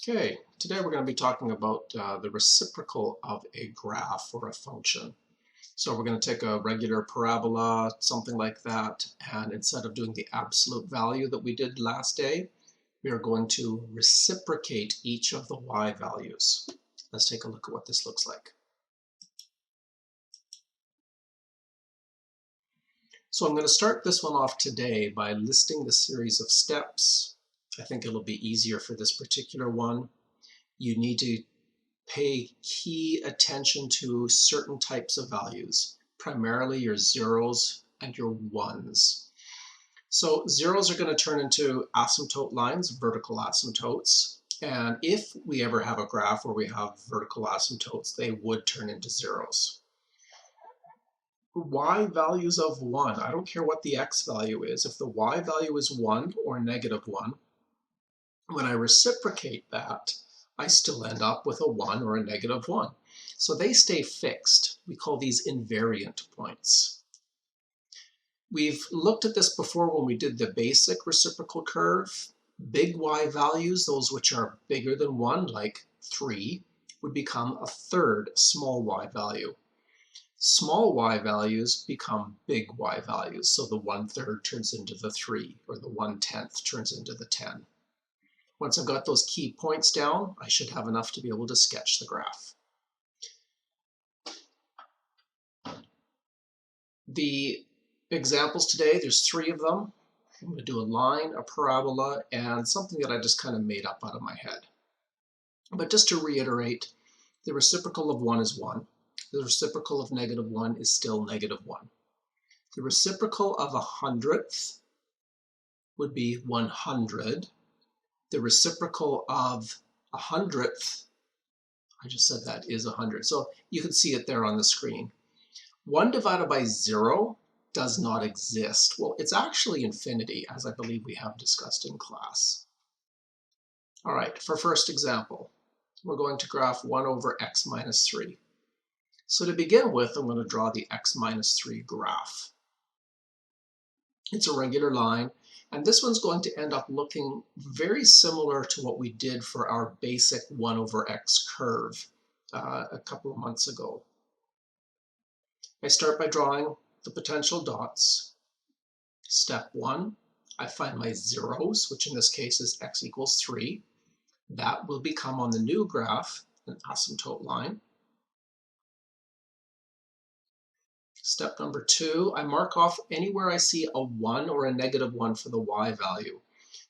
Okay, today we're going to be talking about the reciprocal of a graph or a function. So we're going to take a regular parabola, something like that, and instead of doing the absolute value that we did last day, we are going to reciprocate each of the y values. Let's take a look at what this looks like. So I'm going to start this one off today by listing the series of steps. I think it'll be easier for this particular one. You need to pay key attention to certain types of values, primarily your zeros and your ones. So zeros are going to turn into asymptote lines, vertical asymptotes. And if we ever have a graph where we have vertical asymptotes, they would turn into zeros. Y values of 1, I don't care what the x value is. If the y value is 1 or -1, when I reciprocate that, I still end up with a 1 or a -1. So they stay fixed. We call these invariant points. We've looked at this before when we did the basic reciprocal curve. Big Y values, those which are bigger than 1, like 3, would become a third small y value. Small y values become big Y values, so the 1/3 turns into the 3, or the 1/10 turns into the 10. Once I've got those key points down, I should have enough to be able to sketch the graph. The examples today, there's 3 of them. I'm going to do a line, a parabola, and something that I just kind of made up out of my head. But just to reiterate, the reciprocal of 1 is 1. The reciprocal of -1 is still -1. The reciprocal of 100th would be 100. The reciprocal of 100th, I just said that, is 100. So you can see it there on the screen. 1 divided by 0 does not exist. Well, it's actually infinity, as I believe we have discussed in class. All right, for first example, we're going to graph 1 over x minus 3. So to begin with, I'm going to draw the x minus 3 graph. It's a regular line, and this one's going to end up looking very similar to what we did for our basic 1 over x curve a couple of months ago. I start by drawing the potential dots. Step 1, I find my zeros, which in this case is x equals 3. That will become on the new graph an asymptote line. Step number 2, I mark off anywhere I see a 1 or a -1 for the y value.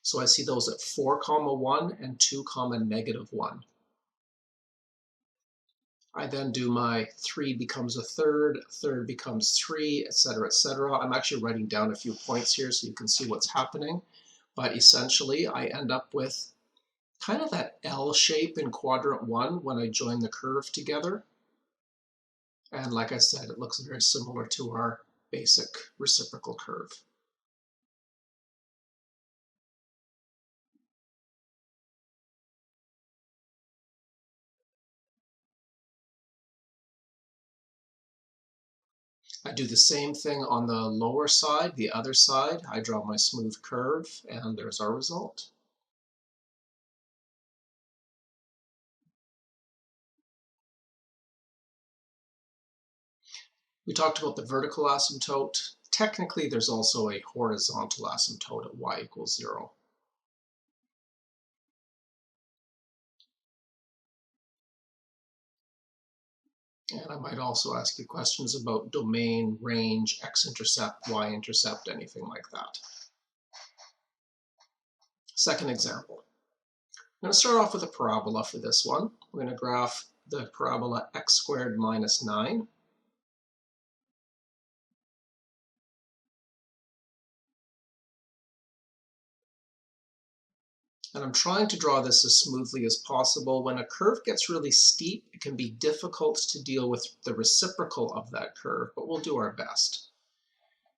So I see those at 4, 1 and 2, -1. I then do my 3 becomes a third becomes 3, etc., etc. I'm actually writing down a few points here so you can see what's happening. But essentially, I end up with kind of that L shape in quadrant 1 when I join the curve together. And like I said, it looks very similar to our basic reciprocal curve. I do the same thing on the lower side, the other side. I draw my smooth curve, and there's our result. We talked about the vertical asymptote. Technically, there's also a horizontal asymptote at y equals 0. And I might also ask you questions about domain, range, x-intercept, y-intercept, anything like that. Second example. I'm going to start off with a parabola for this one. We're going to graph the parabola x squared minus 9. And I'm trying to draw this as smoothly as possible. When a curve gets really steep, it can be difficult to deal with the reciprocal of that curve, but we'll do our best.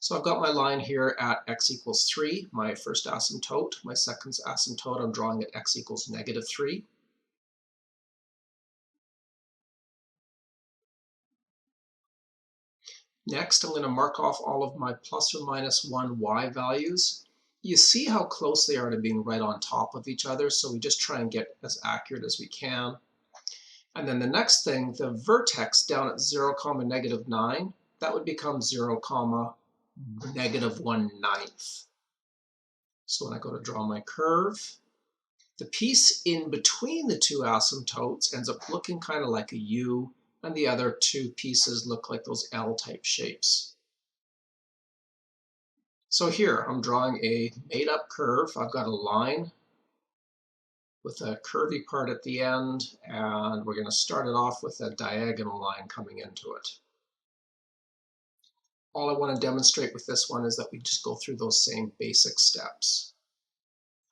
So I've got my line here at x equals 3, my first asymptote. My second asymptote I'm drawing at x equals -3. Next, I'm going to mark off all of my plus or minus 1 y values. You see how close they are to being right on top of each other, so we just try and get as accurate as we can. And then the next thing, the vertex down at 0, -9, that would become 0, -1/9. So when I go to draw my curve, the piece in between the two asymptotes ends up looking kind of like a U, and the other two pieces look like those L-type shapes. So here, I'm drawing a made-up curve. I've got a line with a curvy part at the end, and we're going to start it off with a diagonal line coming into it. All I want to demonstrate with this one is that we just go through those same basic steps.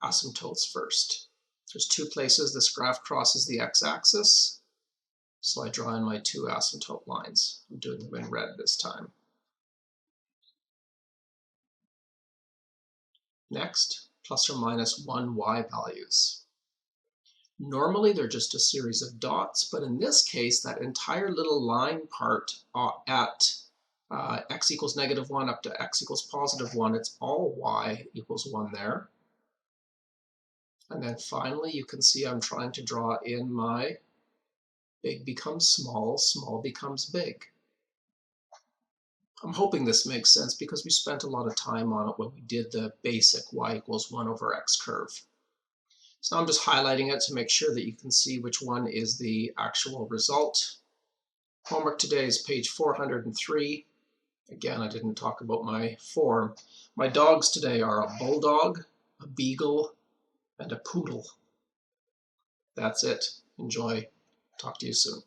Asymptotes first. There's two places this graph crosses the x-axis, so I draw in my two asymptote lines. I'm doing them in red this time. Next, plus or minus 1 y values. Normally they're just a series of dots, but in this case that entire little line part at x equals -1 up to x equals +1, it's all y equals 1 there. And then finally you can see I'm trying to draw in my big becomes small, small becomes big. I'm hoping this makes sense because we spent a lot of time on it when we did the basic y equals 1 over x curve. So I'm just highlighting it to make sure that you can see which one is the actual result. Homework today is page 403. Again, I didn't talk about my form. My dogs today are a bulldog, a beagle, and a poodle. That's it. Enjoy. Talk to you soon.